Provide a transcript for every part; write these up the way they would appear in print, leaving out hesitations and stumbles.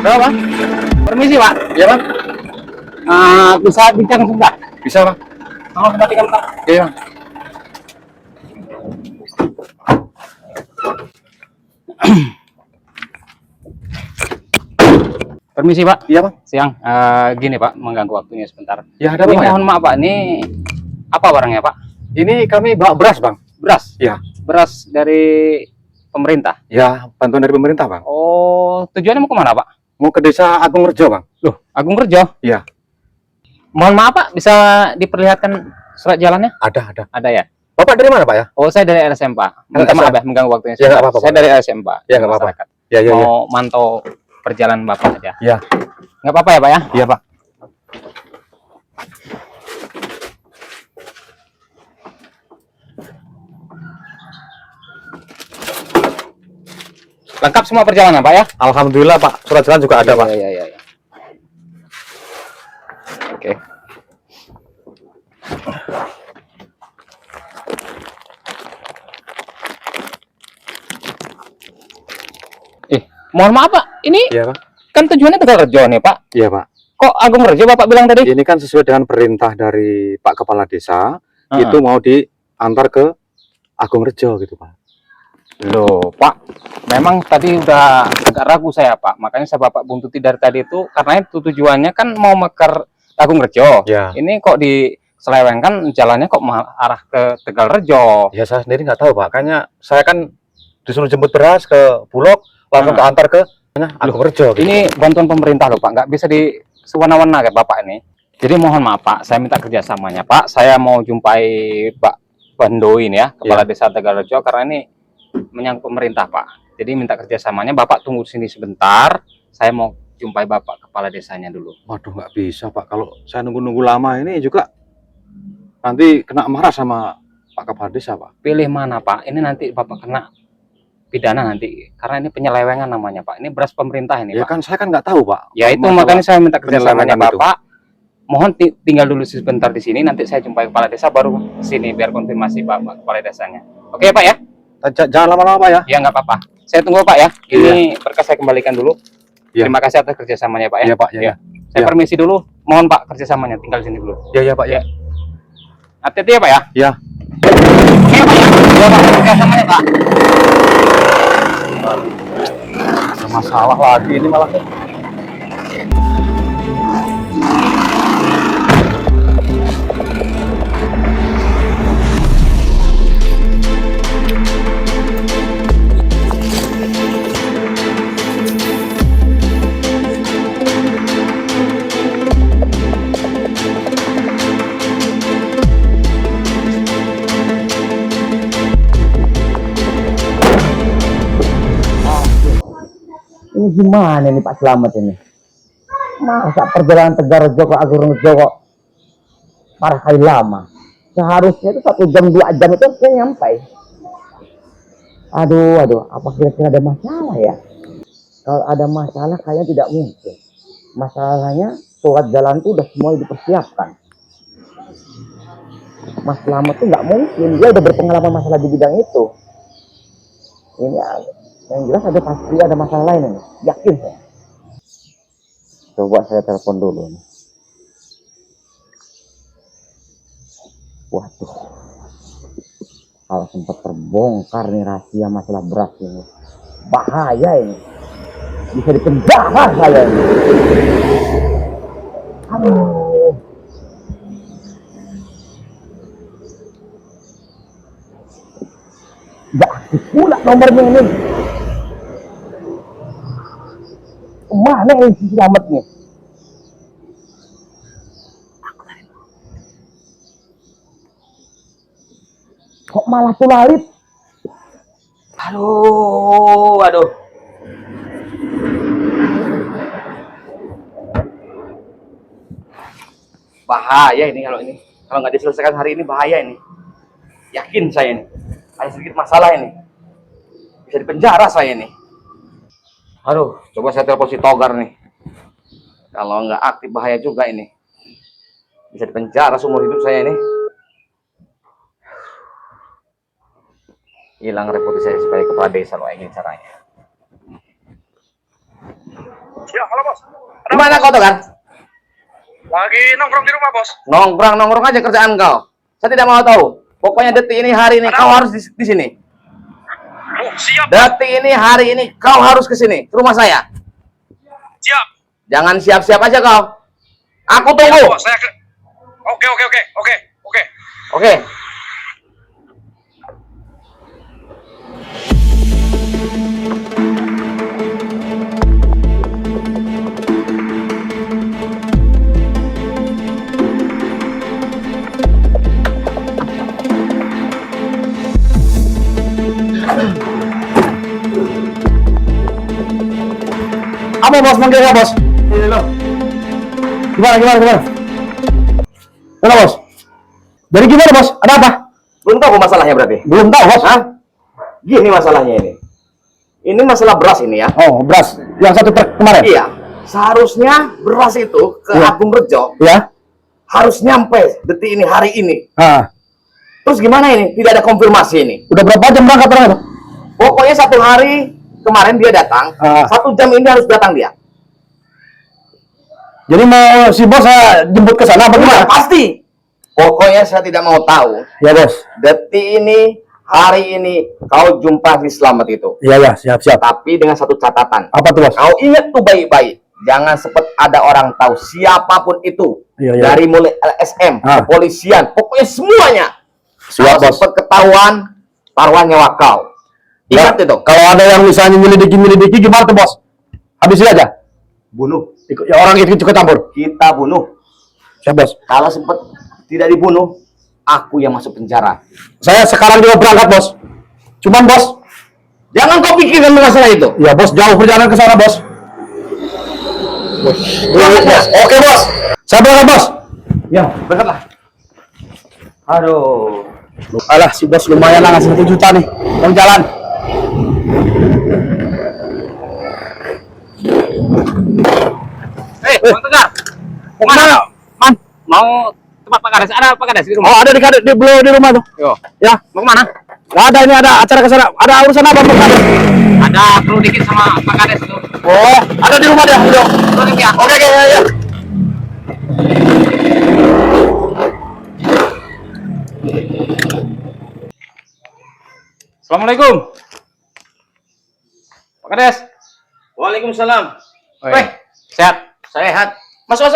Berapa? Permisi Pak. Iya Bang. Bisa bincang sebentar? Bisa Bang. Tolong kembalikan Pak. Iya Bang. Permisi Pak. Iya Bang. Siang. Gini Pak, mengganggu waktunya sebentar. Ya ada Ini apa Bang? mohon maaf Pak, ini apa barangnya Pak? Ini kami bawa beras Bang. Beras? Iya. Beras dari pemerintah? Ya, bantuan dari pemerintah Bang. Oh, tujuannya mau kemana Pak? Mau ke desa Agung Rejo Bang. Loh, Agung Rejo? Iya. Mohon maaf Pak, bisa diperlihatkan surat jalannya? Ada. Ada ya? Bapak dari mana Pak ya? Oh, saya dari LSM Pak. Minta maaf ya, mengganggu waktunya. Ya, nggak apa-apa, Saya Pak. dari LSM Pak. Ya, nggak apa-apa. Masyarakat. Ya. Mau mantau perjalanan Bapak aja. Ya. Nggak apa-apa ya Pak ya? Iya Pak. Lengkap semua perjalanan Pak ya? Alhamdulillah Pak. Surat jalan juga ada Pak. Iya. Oke. Mohon maaf Pak, ini Iya Pak. kan tujuannya Tegalrejo nih Pak. Iya Pak. Kok Agung Rejo Bapak bilang tadi? Ini kan sesuai dengan perintah dari Pak Kepala Desa. Itu mau diantar ke Agung Rejo gitu Pak. Loh Pak, memang tadi udah agak ragu saya Pak. Makanya saya Bapak buntuti dari tadi itu karena itu tujuannya kan mau meker Agung Rejo. Ya. Ini kok diselewengkan jalannya kok arah ke Tegalrejo. Ya saya sendiri nggak tahu Pak. Kayaknya saya kan disuruh jemput beras ke Bulog, langsung keantar ke Agung Rejo. Gitu. Ini bantuan pemerintah loh Pak, nggak bisa di sewana-wana kayak Bapak ini. Jadi mohon maaf Pak, saya minta kerjasamanya Pak. Saya mau jumpai Pak Bando ini ya, Kepala Desa Tegalrejo, karena ini menyangkut pemerintah Pak. Jadi minta kerjasamanya, Bapak tunggu sini sebentar. Saya mau jumpai Bapak Kepala Desanya dulu. Waduh nggak bisa Pak, kalau saya nunggu-nunggu lama ini juga nanti kena marah sama Pak Kepala Desa Pak. Pilih mana Pak? Ini nanti Bapak kena pidana nanti, karena ini penyelewengan namanya Pak. Ini beras pemerintah ini Ya Pak. kan saya kan nggak tahu Pak. Ya itu makanya saya minta kerjasamanya penyelewengan Bapak. Mohon tinggal dulu sebentar di sini, nanti saya jumpai Kepala Desa baru sini biar konfirmasi Bapak Kepala Desanya. Oke Pak ya? Jangan lama-lama Pak ya. Ya nggak apa-apa. Saya tunggu Pak ya. Ini berkas saya kembalikan dulu. Ya. Terima kasih atas kerjasamanya Pak ya. Iya Pak. Ya. Saya permisi dulu. Mohon Pak kerjasamanya tinggal di sini dulu. Ya Pak ya. Hati-hati ya Pak ya. Ya. Oke Pak ya. Ya Pak kerjasamanya Pak. Ada masalah lagi ini malah. Ini gimana nih Pak Slamet ini? Masa perjalanan Tegalrejo ke Agung Rejo kok parah kali lama? Seharusnya itu 1 jam 2 jam itu harusnya nyampe. Aduh, apa kira-kira ada masalah ya? Kalau ada masalah kayaknya tidak mungkin. Masalahnya surat jalan itu udah semua dipersiapkan. Mas Slamet tuh nggak mungkin, dia udah berpengalaman masalah di bidang itu. Ini yang jelas pasti ada masalah lain ini, yakin saya. Coba saya telepon dulu nih. Waduh, kalau sempat terbongkar nih rahasia masalah beras ini, bahaya ini, bisa dipenjara saya ini. Aduh. Nggak aktif pula nomornya ini. Mana yang si Slamet nih? Kok malah tulalit? Aduh. Bahaya ini kalau nggak diselesaikan hari ini bahaya ini. Yakin saya ini. Ada sedikit masalah ini. Bisa dipenjara saya ini. Aduh, coba saya telepon si Togar nih. Kalau nggak aktif bahaya juga ini. Bisa dipenjara seumur hidup saya ini. Hilang reputasi saya sebagai kepala desa loh, ini caranya. Ya, halo bos. Di mana kau Togar? Lagi nongkrong di rumah bos. Nongkrong aja kerjaan kau. Saya tidak mau tahu. Pokoknya detik ini, hari ini kau harus di sini. Oh, siap. Detik ini, hari ini kau harus ke sini, ke rumah saya. Siap. Jangan siap-siap aja kau. Aku Siap, tunggu. bos. Saya ke... Oke. Oke. Apa bos manggilnya bos? Gimana? Mana bos? Jadi gimana bos? Ada apa? Belum tahu masalahnya berarti? Belum tahu bos. Hah? Gini masalahnya ini. Ini masalah beras ini ya. Oh, beras yang satu truk kemarin. Iya. Seharusnya beras itu ke Iya. Agung Rejo Ya. harus nyampe detik ini, hari ini. Ah, Terus gimana ini? Tidak ada konfirmasi ini. udah berapa jam berangkat orang itu? Pokoknya 1 hari kemarin dia datang, 1 jam ini harus datang dia. Jadi mau si bos saya jemput ke sana apa Gimana? gimana? Pasti. Pokoknya saya tidak mau tahu. Ya bos. Detik ini, hari ini kau jumpa si Slamet itu. Iya siap. Tapi dengan satu catatan. Apa tuh bos? Kau ingat tuh baik-baik. Jangan sempat ada orang tahu siapapun itu. Iya. Dari mulai LSM, kepolisian, pokoknya semuanya. Siap Kalau bos. sempat ketahuan, taruhan nyawa kau. Ingat itu. Kalau ada yang misalnya nyelidiki gimana tuh bos? Habisin aja. Bunuh. Ya, orang itu ikut campur. Kita bunuh. Siap bos. Kalau sempat tidak dibunuh, aku yang masuk penjara. Saya sekarang juga berangkat bos. Cuman bos, Jangan kau pikirkan masalah itu. ya bos jauh perjalanan ke sana bos. Oke bos. Saya berangkat bos. Ya, berangkatlah. Aduh. Alah si bos lumayan lah ngasih 1 juta nih. Mau jalan. Bang Tegar, Mau kemana? Man. mau tempat Pak Kades? Ada Pak Kades di rumah? Oh ada di rumah tuh. Yo, Ya. mau kemana? Nggak ada ini ada acara ke sana. Ada urusan apa Pak? Ada perlu dikit sama Pak Kades itu. Oh ada di rumah dia. Udah. Perlu dikit ya? Oke ya. Assalamualaikum. Pak Kades. Waalaikumsalam. Weh, sehat? Sehat. Masuk.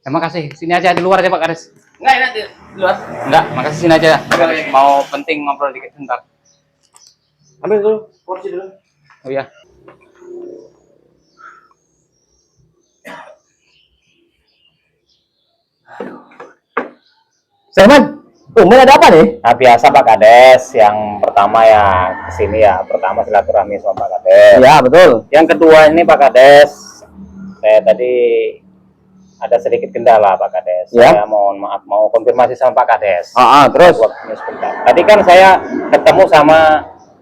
Terima kasih. Sini aja di luar aja Pak Kades. Enggak enak di luar. Enggak, makasih sini aja. Mau penting ngobrol dikit sebentar. Ambil dulu, porsi dulu. Oh iya. Seman. Ada apa nih? Nah, biasa Pak Kades, yang pertama ya kesini ya, pertama silaturahmi sama Pak Kades. Ya betul. Yang kedua ini Pak Kades, saya tadi ada sedikit kendala Pak Kades. Ya. Saya mohon maaf, mau konfirmasi sama Pak Kades. Terus. Waktunya sebentar. Tadi kan saya ketemu sama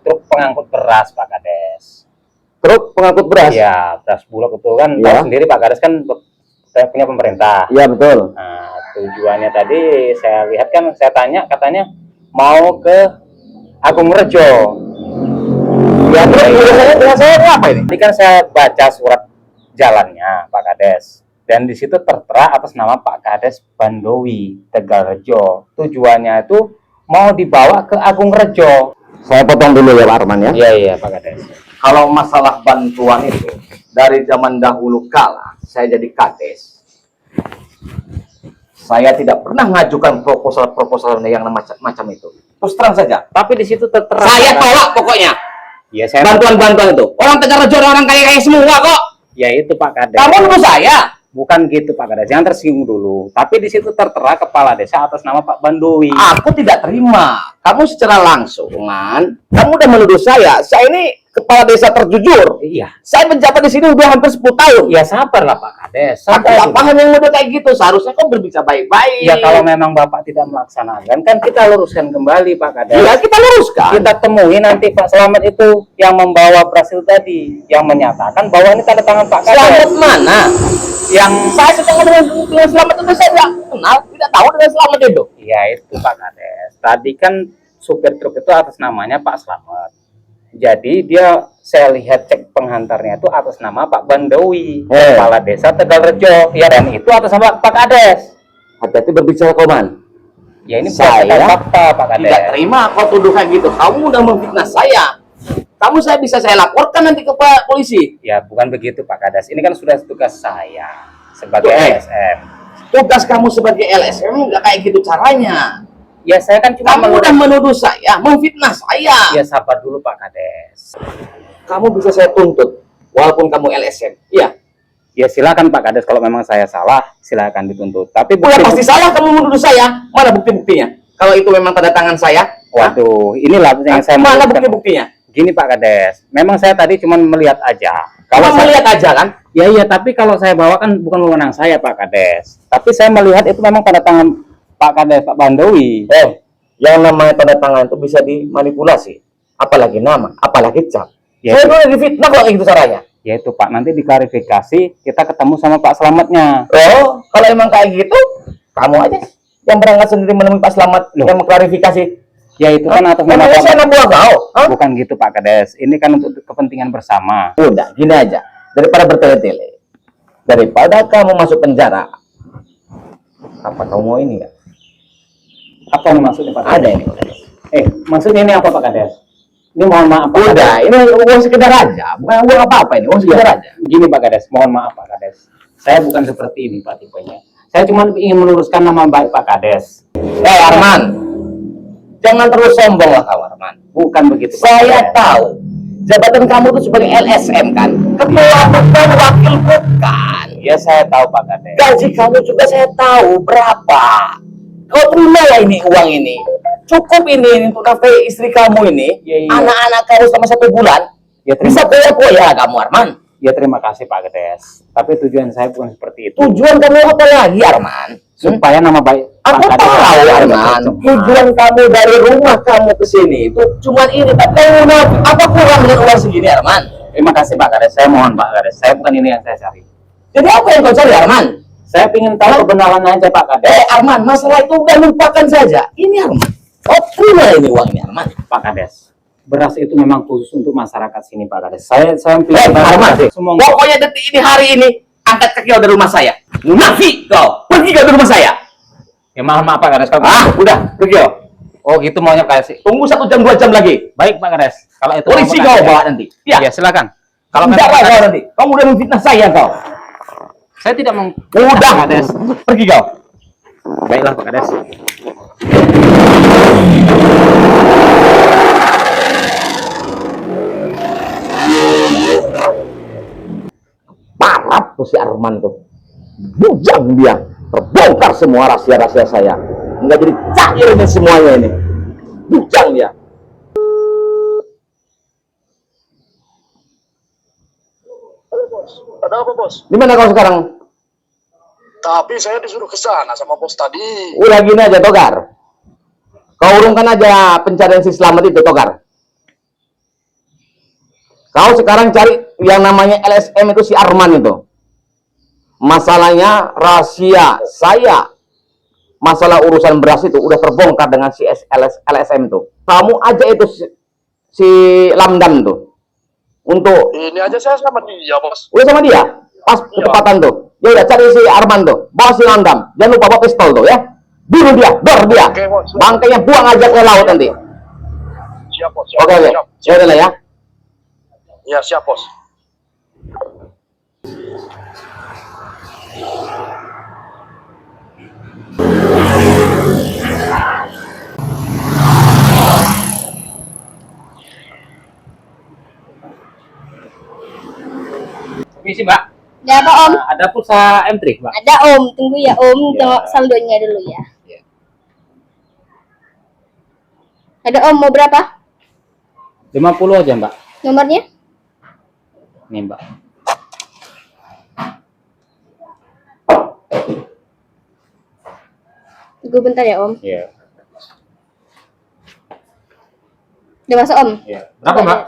truk pengangkut beras Pak Kades. Truk pengangkut beras. Iya, beras bulog itu kan Ya. tahu sendiri Pak Kades kan punya pemerintah. Iya betul. Nah, tujuannya tadi saya lihat kan, saya tanya katanya mau ke Agung Rejo. Ya terus tulisannya saya apa ini? Tadi kan saya baca surat jalannya Pak Kades, dan di situ tertera atas nama Pak Kades Bandowi Tegalrejo. Tujuannya itu mau dibawa ke Agung Rejo. Saya potong dulu ya Pak Arman ya. Iya Pak Kades. Kalau masalah bantuan itu dari zaman dahulu kala saya jadi kades, saya tidak pernah mengajukan proposal yang macam itu. Terus terang saja, Tapi di situ tertera. saya tolak pokoknya Ya saya. bantuan itu. Orang Tegalrejo orang kaya semua kok. Ya itu Pak Kades. Kamu nuduh saya? Bukan gitu Pak Kades, jangan tersinggung dulu. Tapi di situ tertera kepala desa atas nama Pak Bandowi. Aku tidak terima. Kamu secara langsung, kamu udah menuduh saya. Saya ini kepala desa terjujur. Iya. Saya menjabat di sini udah hampir 10 tahun. Ya sabarlah Pak Kades. Aku Sabar nggak dulu. paham yang udah kayak gitu. Seharusnya kau berbicara baik-baik. Ya kalau memang Bapak tidak melaksanakan, kan kita luruskan kembali Pak Kades. Ya, kita luruskan. Kita temui nanti Pak Slamet itu yang membawa berhasil tadi, yang menyatakan bahwa ini tanda tangan Pak Kades. Selamat mana? Yang Saya ketemu dengan Selamat itu saya tidak kenal, tidak tahu dengan Selamat itu. ya itu Pak Kades. Tadi kan supir truk itu atas namanya Pak Slamet. Jadi dia saya lihat cek penghantarnya itu atas nama Pak Bandowi, kepala desa Tegalrejo. Ya, dan itu atas nama Pak Kades. Hati-hati berbicara, Koman. Ya ini Saya berdasarkan fakta Pak Kades. Tidak terima kau tuduh kayak gitu. Kamu udah memfitnah saya. Kamu bisa saya laporkan nanti ke polisi. Ya bukan begitu Pak Kades. Ini kan sudah tugas saya sebagai LSM. Tugas kamu sebagai LSM nggak kayak gitu caranya. Ya saya kan cuma Kamu udah menuduh saya, memfitnah saya. Ya sabar dulu Pak Kades. Kamu bisa saya tuntut, walaupun kamu LSM. Iya. Ya silakan Pak Kades, kalau memang saya salah silakan dituntut. Tapi Udah pasti salah kamu menuduh saya. Mana bukti-buktinya? Kalau itu memang tanda tangan saya. Waduh, inilah yang saya Mana maksudkan. bukti-buktinya? Gini Pak Kades, memang saya tadi cuma melihat aja. Kalau saya melihat aja kan? Ya iya, tapi kalau saya bawa kan bukan wewenang saya Pak Kades. Tapi saya melihat itu memang tanda tangan Pak Kades, Pak Bandowi. Yang namanya tanda tangan itu bisa dimanipulasi. Apalagi nama, apalagi cap. Ya, Saya itu, udah difitnah kalau kayak gitu caranya. ya itu Pak, nanti diklarifikasi, kita ketemu sama Pak Slametnya. Oh, kalau emang kayak gitu, kamu aja yang berangkat sendiri menemui Pak Slamet yang mengklarifikasi. Ya itu kan atas nama Emangnya saya Pak. anak buah kau? Hah? Bukan gitu Pak Kades, ini kan untuk kepentingan bersama. Udah, gini aja. Daripada bertele-tele, daripada kamu masuk penjara, apa kamu mau ini nggak? Apa nih maksudnya Pak Kades? Ada ini. Maksudnya ini apa Pak Kades? Ini mohon maaf Pak Udah, Kades. ini uang sekedar aja, bukan uang apa-apa ini, uang sekedar aja. Gini Pak Kades, mohon maaf Pak Kades. Saya bukan seperti ini Pak tipenya. Saya cuma ingin meluruskan nama baik Pak Kades. Arman, jangan terlalu sombong lah kau Arman. Bukan begitu Pak Saya Kades. tahu jabatan kamu itu sebagai LSM kan, ketua bukan, wakil bukan. Ya saya tahu Pak Kades. Gaji kamu juga saya tahu berapa. Kau terima ya ini uang ini. Cukup ini untuk nafkahi istri kamu ini. Iya, iya. Anak-anak kamu selama 1 bulan. Ya Bisa terima, poya-poya kamu Arman. ya terima kasih Pak Kades. Tapi tujuan saya bukan seperti itu. Tujuan kamu apa lagi Arman? Supaya nama baik Aku Pak Kades tahu Arman. Tujuan kamu dari rumah kamu ke sini itu cuma ini. Tapi kamu apa kurang dengan uang segini Arman? Terima kasih Pak Kades. Saya mohon Pak Kades. Saya bukan ini yang saya cari. Jadi apa yang kau cari Arman? Saya ingin tahu kebenaran aja Pak Kades. Arman, masalah itu udah lupakan saja. Ini Arman. Oh, terima ini uang ini Arman. Pak Kades, beras itu memang khusus untuk masyarakat sini Pak Kades. Saya Arman, semua. Pokoknya detik ini hari ini angkat kaki kau dari rumah saya. Munafik kau. Pergi kau dari rumah saya. Ya maaf Pak Kades. Kalau Udah, pergi kau. oh gitu maunya Pak Kades. Tunggu 1 jam 2 jam lagi. Baik Pak Kades. Kalau itu Polisi mau Pak kau Kades. bawa nanti. Ya. Ya silakan. Kalau Tidak memang Pak kau Kades, nanti. Kamu udah memfitnah saya kau. saya tidak mau. Udah, Pak Kades. pergi kau. Baiklah Pak Kades. Parah tuh si Arman tuh. Bujang dia. Terbongkar semua rahasia-rahasia saya. Enggak jadi cair ini semuanya ini. Bujang dia. Ada apa, Bos? Di mana kau sekarang? Tapi saya disuruh ke sana sama bos tadi. Udah gini aja Togar. Kau urungkan aja pencarian si Slamet itu Togar. Kau sekarang cari yang namanya LSM itu si Arman itu. Masalahnya rahasia saya. Masalah urusan beras itu udah terbongkar dengan si LSM itu. Kamu aja itu si Lamdam tuh. Untuk Ini aja saya sama dia, Bos. udah sama dia. Pas ketepatan tuh. Ya udah cari si Arman tuh. Bawa si Lamdam. Jangan lupa bawa pistol tuh ya. Bunuh dia, dor dia. Oke, Bos. Bangkainya buang aja ke laut nanti. Siap, Bos. Siap, Oke, oke. siap. Ya udah lah ya. Ya, siap, Bos. Misi Mbak. Ada apa Om? Ada pulsa M3 Mbak. Ada Om, tunggu ya Om, Ya. tengok saldonya dulu ya. Ya. Ada Om, mau berapa? 50 aja Mbak. Nomornya? Nih Mbak. Tunggu bentar ya Om. Iya. Udah masuk Om? Iya. Berapa Mbak?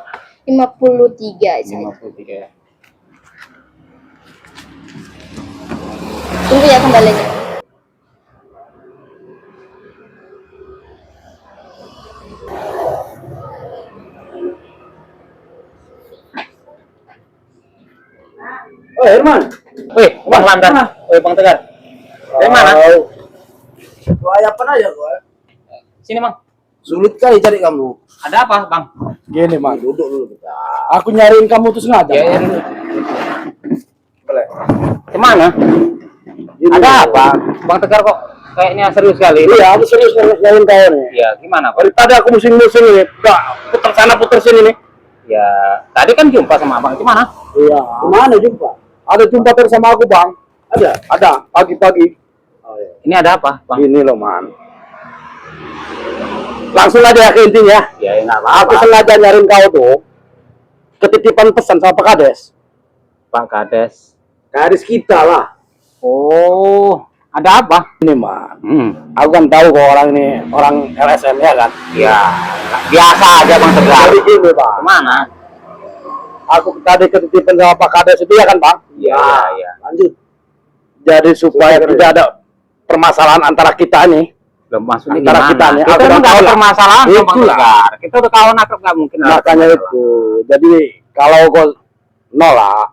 53 saya. 53 ya. Tunggu ya kembalinya. Oh, Herman. Wih, Bang Lamdan. Wih, Bang Tegar. Dari mana? Kelayapan aja gue. Sini, Bang. Sulit kali cari kamu. Ada apa, Bang? Gini, Man. Duduk dulu kita. Aku nyariin kamu tuh sengaja. Ya, ya. Man. Boleh. Kemana? Ini Ada loh. apa? Bang Tegar kok kayaknya serius sekali. Iya, aku serius nyariin kau nih. Ya, gimana, Pak? Daripada aku musim-musim ini, gak putar sana putar sini nih. Ya, tadi kan jumpa sama Abang. Itu mana? Iya. Kemana jumpa? Ada jumpa terus sama aku, Bang. Ada. Pagi-pagi. Oh, iya. Ini ada apa, Bang? Ini loh, Man. Langsung aja ke intinya. Ya, enggak Aku apa-apa. sengaja nyariin kau tuh. Ketitipan pesan sama Pak Kades. Pak Kades. Kades kita lah. Oh, ada apa? Ini, Man. Hmm. Aku kan tahu kok orang ini orang LSM ya kan. Ya, biasa aja Bang Tegar. Jadi gini, Bang. Kemana? Aku tadi ketitipan sama Pak Kades itu ya kan, Bang? Iya, iya. Lanjut. Jadi supaya tidak ada permasalahan antara kita nih. Belum maksudnya Antara gimana? kita nih, Kita aku udah udah tahu tahu lah. permasalahan sama Bang Itulah. Tegar. Kita udah kawan akrab, nggak mungkin. ada Makanya masalah. itu. Jadi kalau kau nolak,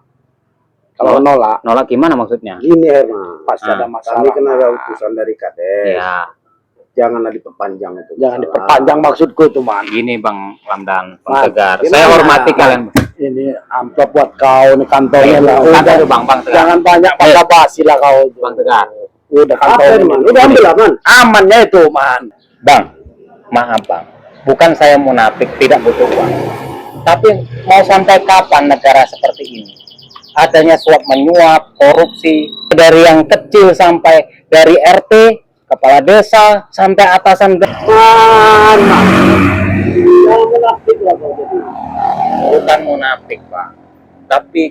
Nolak gimana maksudnya? gini Herman, pasti Ah. ada masalah. Kami kan ada utusan dari Kades. Ya, Janganlah diperpanjang itu. Jangan diperpanjang maksudku itu, Man. gini Bang Lamdan, Bang Mas, Tegar. gimana? Saya hormati kalian. Ini amplop buat kau nih kantongnya lah. Santai Udah, dulu, Bang Tegar. jangan banyak basa-basi lah kau. Bang Tegar. Udah kantongnya, Man. Udah ambil lah, Man. Amannya itu, Man. Bang, maaf Bang. Bukan saya munafik, tidak butuh uang. Tapi mau sampai kapan negara seperti ini? Adanya suap menyuap, korupsi, dari yang kecil sampai dari RT, kepala desa, sampai atasan. Man. Jangan menafik lah kau jadi. Bukan munafik, Pak. Tapi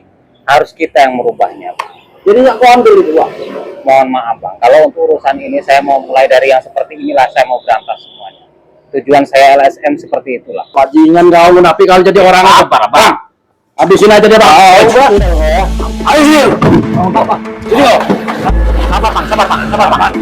harus kita yang merubahnya, Pak. Jadi nggak kau ambil itu, Bang. Mohon maaf, Bang. Kalau untuk urusan ini, saya mau mulai dari yang seperti inilah, saya mau berantas semuanya. Tujuan saya LSM seperti itulah. Bajingan kau munafik kalau jadi orang aja. Bang. Habisin aja deh, Bang. Ayo sini. Sini, oh. Sabar, Bang. Sabar, Bang. Sabar, Bang.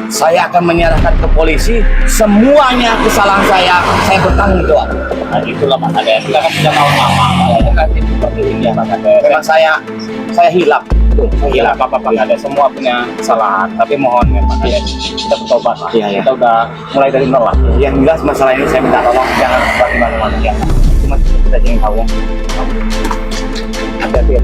Saya akan menyerahkan ke polisi semuanya kesalahan saya bertanggung jawab. Nah, itulah Pak Kades. Kita kan sudah tahu lama kalau negatif seperti ini ya Pak Kades. Memang saya hilap. Gila, Pak Kades semua punya kesalahan. Tapi mohon ya Pak Kades, kita bertobat lah. Iya, iya. Kita udah mulai dari nol lah. Yang jelas masalah ini saya minta tolong jangan buat di mana-mana ya. Cuma kita jangan tahu ya. Hati-hati ya.